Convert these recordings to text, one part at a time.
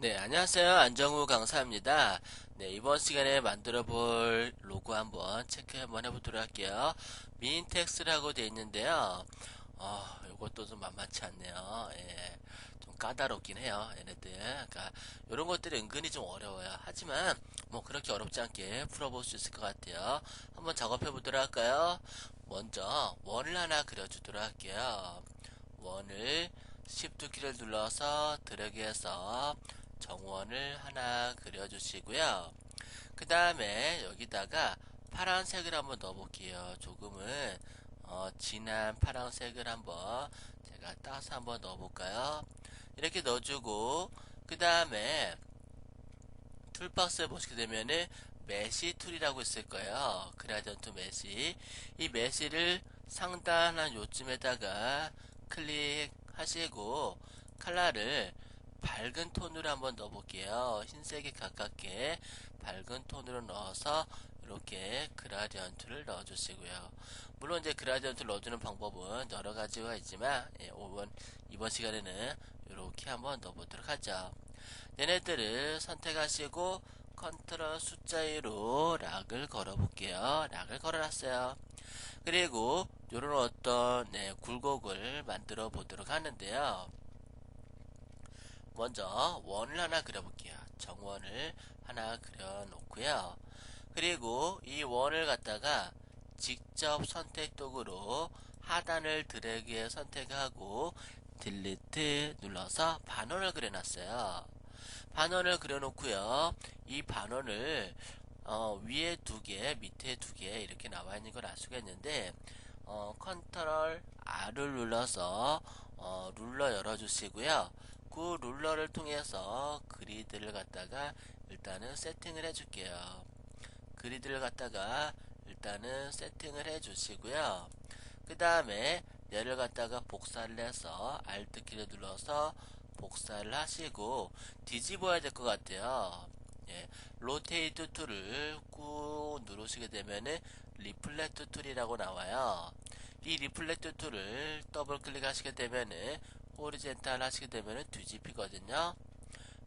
네, 안녕하세요. 안정우 강사입니다. 네, 이번 시간에 만들어 볼 로고 한번 체크 한번 해보도록 할게요. 미인텍스라고 되어 있는데요. 이것도 좀 만만치 않네요. 예, 좀 까다롭긴 해요. 얘네들. 그러니까, 이런 것들이 은근히 좀 어려워요. 하지만, 뭐, 그렇게 어렵지 않게 풀어볼 수 있을 것 같아요. 한번 작업해 보도록 할까요? 먼저, 원을 하나 그려주도록 할게요. 원을 Shift 키를 눌러서 드래그해서 정원을 하나 그려주시고요. 그 다음에 여기다가 파란색을 한번 넣어볼게요. 조금은 진한 파란색을 한번 제가 따서 한번 넣어볼까요? 이렇게 넣어주고 그 다음에 툴박스에 보시게 되면은 메시 툴이라고 있을 거예요. 그라디언트 메시. 이 메시를 상단한 요쯤에다가 클릭하시고 컬러를 밝은 톤으로 한번 넣어볼게요. 흰색에 가깝게 밝은 톤으로 넣어서 이렇게 그라디언트를 넣어주시고요. 물론 이제 그라디언트를 넣어주는 방법은 여러 가지가 있지만 이번 시간에는 이렇게 한번 넣어보도록 하죠. 얘네들을 선택하시고 컨트롤 숫자 2로 락을 걸어볼게요. 락을 걸어놨어요. 그리고 이런 어떤 굴곡을 만들어 보도록 하는데요. 먼저 원을 하나 그려볼게요. 정원을 하나 그려놓고요. 그리고 이 원을 갖다가 직접 선택 도구로 하단을 드래그해 선택하고 딜리트 눌러서 반원을 그려놨어요. 반원을 그려놓고요. 이 반원을 위에 두 개, 밑에 두 개 이렇게 나와 있는 걸 알 수가 있는데 컨트롤 R을 눌러서 룰러 열어주시고요. 그 룰러를 통해서 그리드를 갖다가 일단은 세팅을 해줄게요. 그리드를 갖다가 일단은 세팅을 해주시고요. 그 다음에 얘를 갖다가 복사를 해서 Alt 키를 눌러서 복사를 하시고 뒤집어야 될 것 같아요. 예, 로테이트 툴을 꾹 누르시게 되면은 리플렉트 툴이라고 나와요. 이 리플렉트 툴을 더블 클릭하시게 되면은 호리젠탈 하시게 되면은 뒤집히거든요.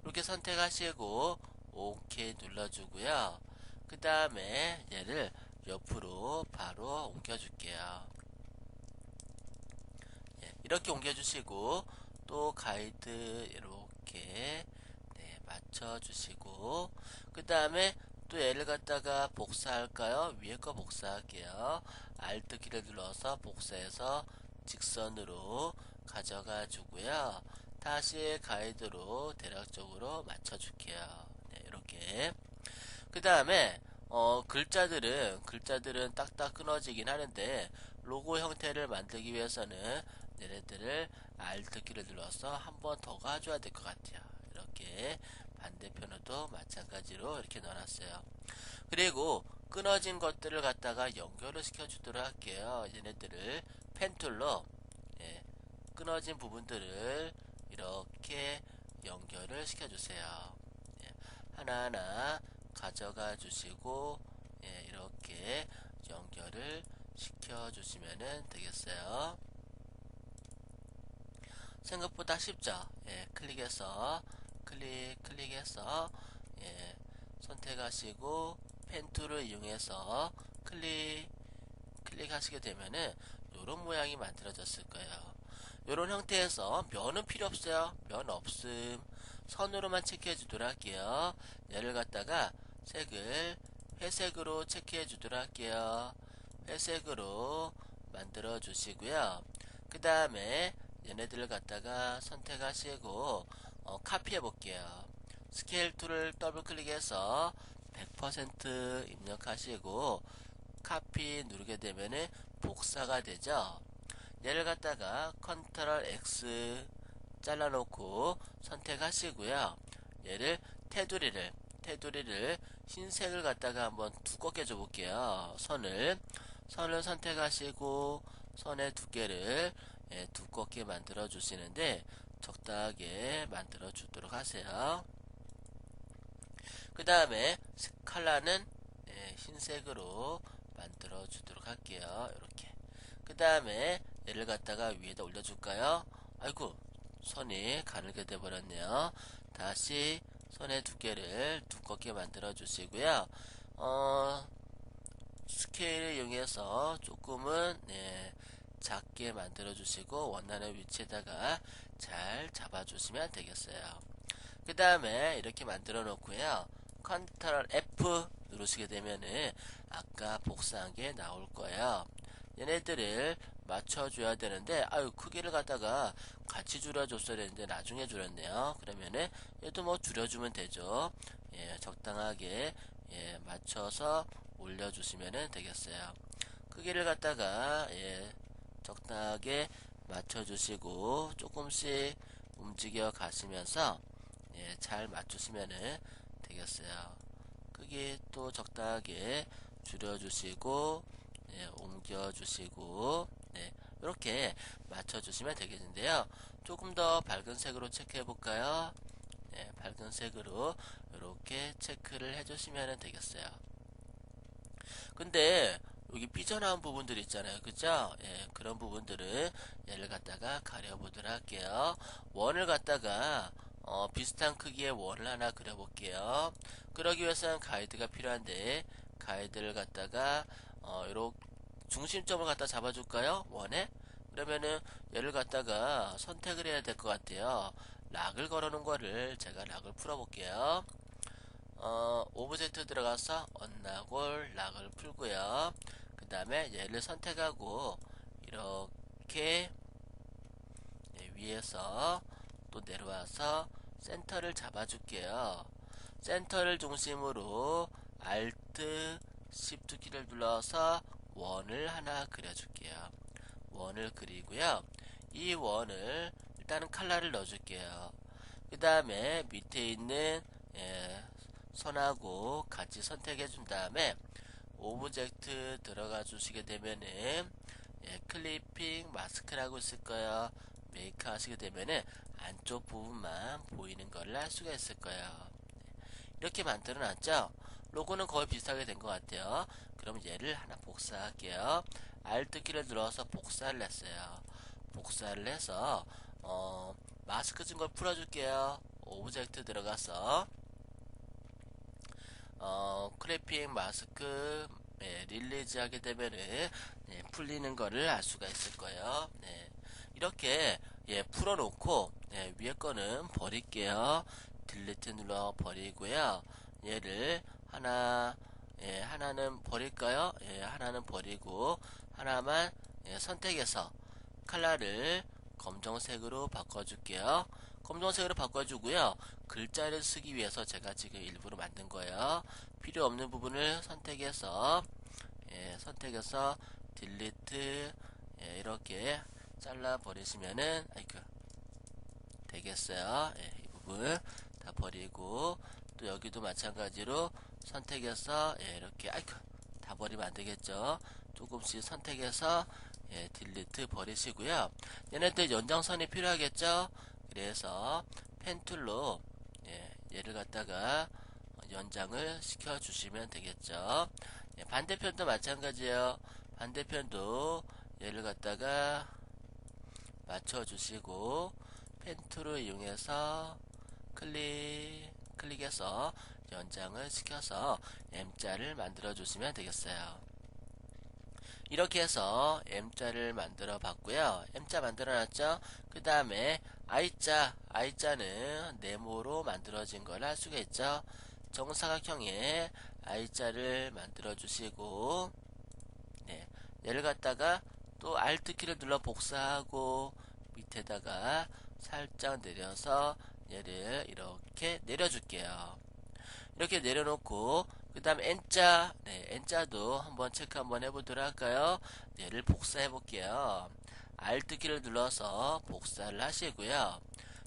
이렇게 선택하시고 OK 눌러주고요. 그 다음에 얘를 옆으로 바로 옮겨줄게요. 예, 이렇게 옮겨주시고 또 가이드 이렇게 맞춰주시고 그 다음에 또 얘를 갖다가 복사할까요? 위에 거 복사할게요. Alt 키를 눌러서 복사해서 직선으로 가져가 주고요. 다시 가이드로 대략적으로 맞춰줄게요. 네, 이렇게. 그 다음에 글자들은 딱딱 끊어지긴 하는데 로고 형태를 만들기 위해서는 얘네들을 Alt 키를 눌러서 한 번 더 가져야 될 것 같아요. 이렇게 반대편에도 마찬가지로 이렇게 넣어놨어요. 그리고 끊어진 것들을 갖다가 연결을 시켜주도록 할게요. 얘네들을 펜툴로 예, 끊어진 부분들을 이렇게 연결을 시켜주세요. 예, 하나하나 가져가 주시고 예, 이렇게 연결을 시켜 주시면 되겠어요. 생각보다 쉽죠. 예, 클릭해서 예, 선택하시고 펜 툴을 이용해서 클릭하시게 되면은 이런 모양이 만들어졌을 거예요. 이런 형태에서 면은 필요 없어요. 면 없음. 선으로만 체크해 주도록 할게요. 얘를 갖다가 색을 회색으로 체크해 주도록 할게요. 회색으로 만들어 주시고요. 그 다음에 얘네들을 갖다가 선택하시고 카피해 볼게요. 스케일 툴을 더블 클릭해서 100% 입력하시고 카피 누르게 되면은 복사가 되죠. 얘를 갖다가 컨트롤 X 잘라놓고 선택하시고요. 얘를 테두리를 흰색을 갖다가 한번 두껍게 줘볼게요. 선을 선택하시고 선의 두께를 두껍게 만들어 주시는데 적당하게 만들어 주도록 하세요. 그 다음에 컬러는 흰색으로 만들어 주도록 할게요. 이렇게. 그 다음에 얘를 갖다가 위에다 올려줄까요? 아이고, 손이 가늘게 돼 버렸네요. 다시 손의 두께를 두껍게 만들어 주시고요. 스케일을 이용해서 조금은 작게 만들어 주시고 원하는 위치에다가 잘 잡아 주시면 되겠어요. 그 다음에 이렇게 만들어 놓고요. 컨트롤 F 누르시게 되면은 아까 복사한 게 나올 거예요. 얘네들을 맞춰줘야 되는데, 아유, 크기를 갖다가 같이 줄여줬어야 되는데, 나중에 줄였네요. 그러면은, 얘도 뭐 줄여주면 되죠. 예, 적당하게, 맞춰서 올려주시면 되겠어요. 크기를 갖다가, 적당하게 맞춰주시고, 조금씩 움직여 가시면서, 잘 맞추시면 되겠어요. 크기 또 적당하게 줄여주시고, 옮겨주시고, 이렇게 맞춰주시면 되겠는데요. 조금 더 밝은 색으로 체크해 볼까요? 밝은 색으로 이렇게 체크를 해주시면 되겠어요. 근데 여기 삐져나온 부분들 있잖아요. 그죠? 그런 부분들은 얘를 갖다가 가려보도록 할게요. 원을 갖다가 비슷한 크기의 원을 하나 그려볼게요. 그러기 위해서는 가이드가 필요한데 가이드를 갖다가 요렇게 중심점을 갖다 잡아줄까요? 원에? 그러면은 얘를 갖다가 선택을 해야 될 것 같아요. 락을 걸어놓은 거를 제가 락을 풀어볼게요. 오브젝트 들어가서 언나골 락을 풀고요. 그 다음에 얘를 선택하고 이렇게 위에서 또 내려와서 센터를 잡아줄게요. 센터를 중심으로 Alt, Shift 키를 눌러서 원을 하나 그려줄게요. 원을 그리고요. 이 원을 일단은 컬러를 넣어줄게요. 그 다음에 밑에 있는 선하고 같이 선택해 준 다음에 오브젝트 들어가 주시게 되면은 클리핑 마스크라고 있을 거예요. 메이크 하시게 되면은 안쪽 부분만 보이는 걸 할 수가 있을 거예요. 이렇게 만들어 놨죠. 로고는 거의 비슷하게 된 것 같아요. 그럼 얘를 하나 복사할게요. Alt 키를 눌러서 복사를 했어요. 복사를 해서 마스크 증거 풀어줄게요. 오브젝트 들어가서 크래핑 마스크 릴리즈 하게 되면은 풀리는 거를 알 수가 있을 거예요. 이렇게 풀어놓고 위에 거는 버릴게요. 딜리트 눌러 버리고요. 얘를 하나는 버릴까요? 하나는 버리고 하나만 선택해서 컬러를 검정색으로 바꿔줄게요. 검정색으로 바꿔주고요. 글자를 쓰기 위해서 제가 지금 일부러 만든 거예요. 필요 없는 부분을 선택해서 딜리트 이렇게 잘라 버리시면은 되겠어요. 이 부분 다 버리고 또 여기도 마찬가지로 선택해서 이렇게 다 버리면 안 되겠죠. 조금씩 선택해서 딜리트 버리시고요. 얘네들 연장선이 필요하겠죠. 그래서 펜 툴로 얘를 갖다가 연장을 시켜 주시면 되겠죠. 반대편도 마찬가지예요. 반대편도 얘를 갖다가 맞춰 주시고 펜 툴을 이용해서 클릭해서 연장을 시켜서 M자를 만들어 주시면 되겠어요. 이렇게 해서 M자를 만들어 봤고요. M자 만들어 놨죠. 그 다음에 I자는 네모로 만들어진 걸 할 수가 있죠. 정사각형의 I자를 만들어 주시고 얘를 갖다가 또 Alt 키를 눌러 복사하고 밑에다가 살짝 내려서 얘를 이렇게 내려줄게요. 이렇게 내려놓고 그 다음 N자 N자도 한번 체크 한번 해보도록 할까요? 얘를 복사해 볼게요. Alt 키를 눌러서 복사를 하시고요.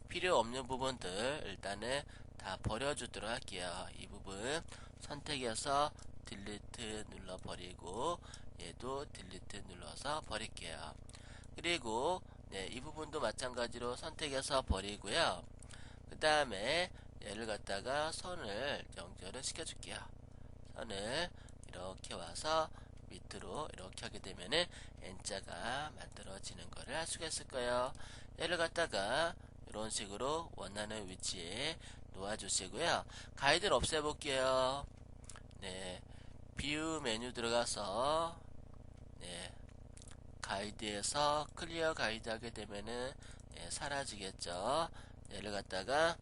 필요 없는 부분들 일단은 다 버려주도록 할게요. 이 부분 선택해서 딜리트 눌러 버리고 얘도 딜리트 눌러서 버릴게요. 그리고 이 부분도 마찬가지로 선택해서 버리고요. 그 다음에 얘를 갖다가 선을 연결을 시켜줄게요. 선을 이렇게 와서 밑으로 이렇게 하게 되면은 N자가 만들어지는 거를 할 수가 있을 거예요. 얘를 갖다가 이런 식으로 원하는 위치에 놓아주시고요. 가이드를 없애볼게요. 네, 뷰 메뉴 들어가서 네, 가이드에서 클리어 가이드 하게 되면은 사라지겠죠. 얘를 갖다가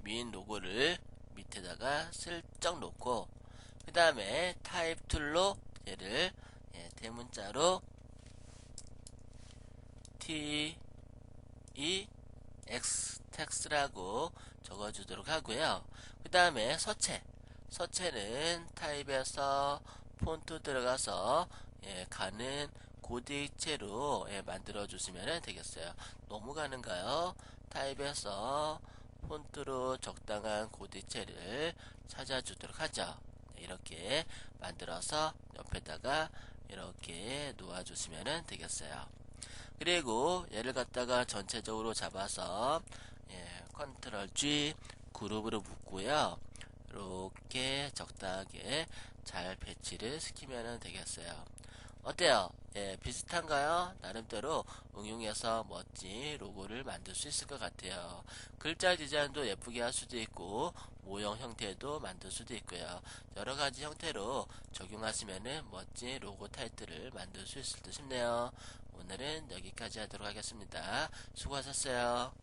민 로고를 밑에다가 슬쩍 놓고 그 다음에 타입 툴로 얘를 대문자로 T E X 텍스트라고 적어주도록 하고요. 그 다음에 서체는 타입에서 폰트 들어가서 가는 고딕체로 만들어 주시면 되겠어요. 너무 가는가요? 타입에서 폰트로 적당한 고딕체를 찾아주도록 하죠. 이렇게 만들어서 옆에다가 이렇게 놓아주시면 되겠어요. 그리고 얘를 갖다가 전체적으로 잡아서 컨트롤 G 그룹으로 묶고요. 이렇게 적당하게 잘 배치를 시키면 되겠어요. 어때요? 비슷한가요? 나름대로 응용해서 멋진 로고를 만들 수 있을 것 같아요. 글자 디자인도 예쁘게 할 수도 있고 모형 형태도 만들 수도 있고요. 여러 가지 형태로 적용하시면 멋진 로고 타이틀을 만들 수 있을 듯 싶네요. 오늘은 여기까지 하도록 하겠습니다. 수고하셨어요.